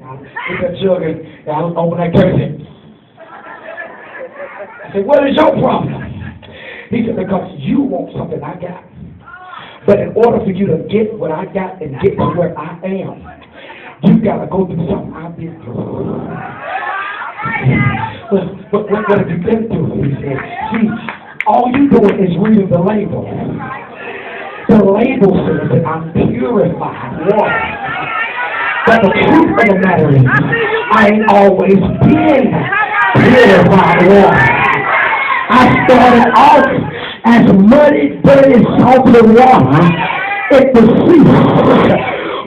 With the children, and I was open that curtain. I said, what is your problem? He said, because you want something I got. But in order for you to get what I got and get to where I am, you got to go through something I've been through. But what have you been through? He said, see, all you doing is reading the label. The label says that I'm purified water. But the truth of the matter is, I ain't always been purified water. I started off as muddy, dirty, salty water at the sea.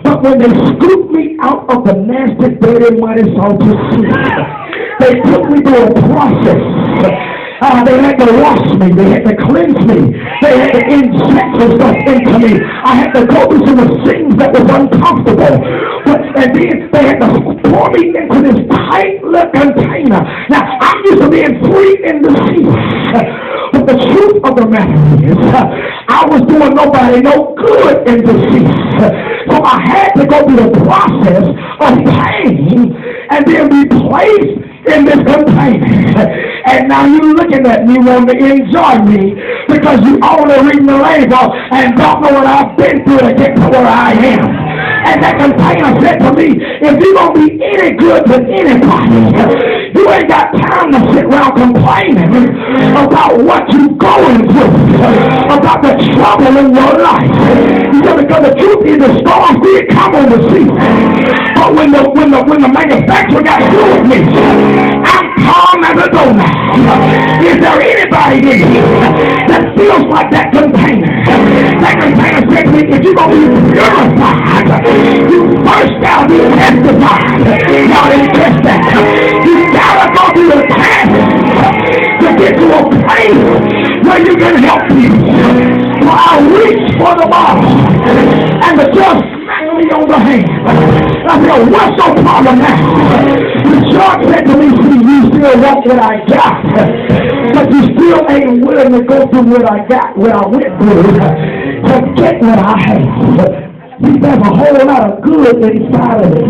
But when they scooped me out of the nasty, dirty, muddy, salty sea, they took me through a process. They had to wash me. They had to cleanse me. They had to inject some stuff into me. I had to go through some things that was uncomfortable. And then they had to pour me into this tight little container. Now, I'm used to being free in the sea. But the truth of the matter is, I was doing nobody no good in the sea. So I had to go through the process of pain and then be placed in this container. And now you looking at me wanting to enjoy me because you only reading the label and don't know what I've been through to get to where I am. And that container said to me, if you're going to be any good to anybody, you ain't got time to sit around complaining about what you're going through, about the trouble in your life. You know, because the truth is the storm did come on the sea. But when the manufacturer got through with me, I'm calm as a doormat. Is there anybody in here that feels like that container? That container said to me, if you're going to be purified, you first got to be testified. Y'all didn't catch that. You got to go through the test to get to a place where you can help people. So I reached for the bottle, and the judge smacked me on the hand. I said, what's your problem now? The judge said to me, see, you still want what I got, but you still ain't willing to go through what I got, what I went through, to get what I have. See, there's a whole lot of good inside of it.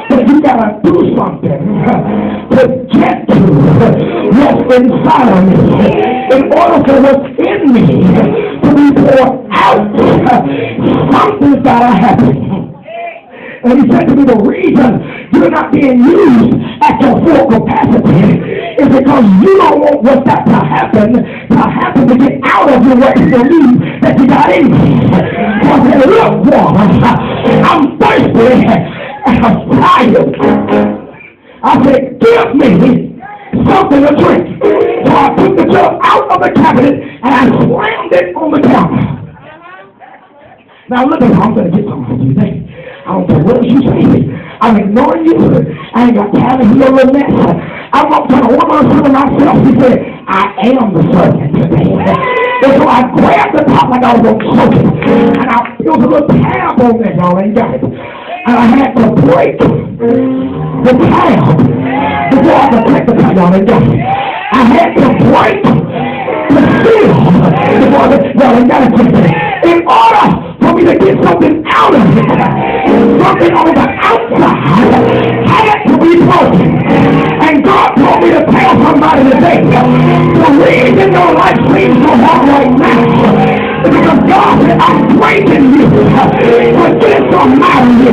But you gotta do something to get to what's inside of me. In order for what's in me to be poured out, something's gotta happen. And he said to me, the reason you're not being used at your full capacity is because you don't want what's got to happen to get out of you what you believe that you got in you. So I said, look, woman, I'm thirsty and I'm tired. I said, give me something to drink. So I took the jug out of the cabinet and I slammed it on the counter. Now look at how I'm going to get something from you today. I don't care what you say. I'm ignoring you. I ain't got time to hear a little mess. I'm not trying to woman to myself. He said, I am the servant today. And so I grabbed the top like I was going to choke it. And I built a little tab on there. Y'all ain't got it. And I had to break the tab before I could break the tab. Y'all ain't got it. I had to break the seal before y'all ain't got it. In order for me to get something out of it, something on the outside had to be broken. And God told me to tell somebody today, the reason your life seems so hard right now is because God said, I'm breaking you to get some out of you.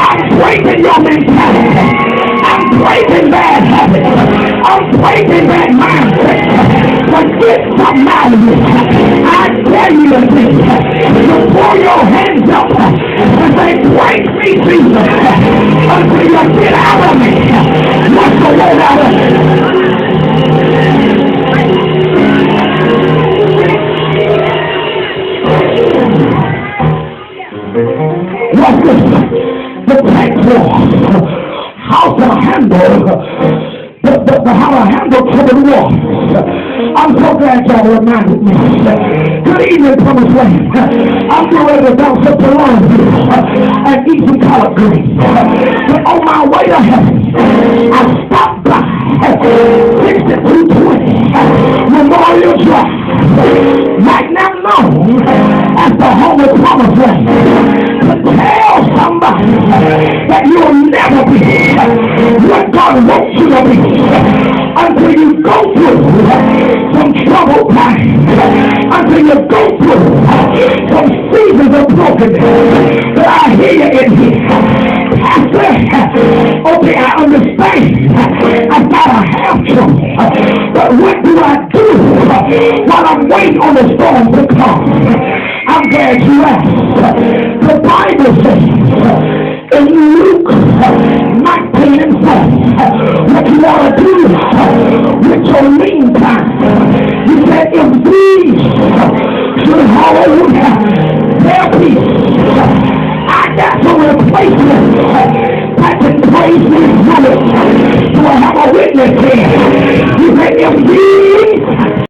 I'm breaking your mentality. I'm breaking bad habits. I'm breaking bad mindsets. But get some out of you. I tell you today, to pull your hands up and say, break me, Jesus, until you get out of me. What's the word out of me? What's this? The platform. How to handle how to handle troubled waters. I'm so glad y'all reminded me. Good evening, Thomas Wayne. I'm getting ready to bounce up to Longview and eat some collard greens. But on my way to heaven, I stopped by 6220 Memorial Drive, right now known as the home of Thomas Wayne, to tell somebody mind that you'll never be what God wants you to be until you go through some troubled times, until you go through some seasons of brokenness. But I hear you in here. Pastor, okay, I understand. I've got to have trouble. But what do I do while I'm waiting on the storm to come? I'm glad you asked. The Bible says in Luke 19 and 4, what you want to do with your lean time. He said, if these should hold their peace, I got some replacement that can praise me through it. So I have a witness here. He said, if these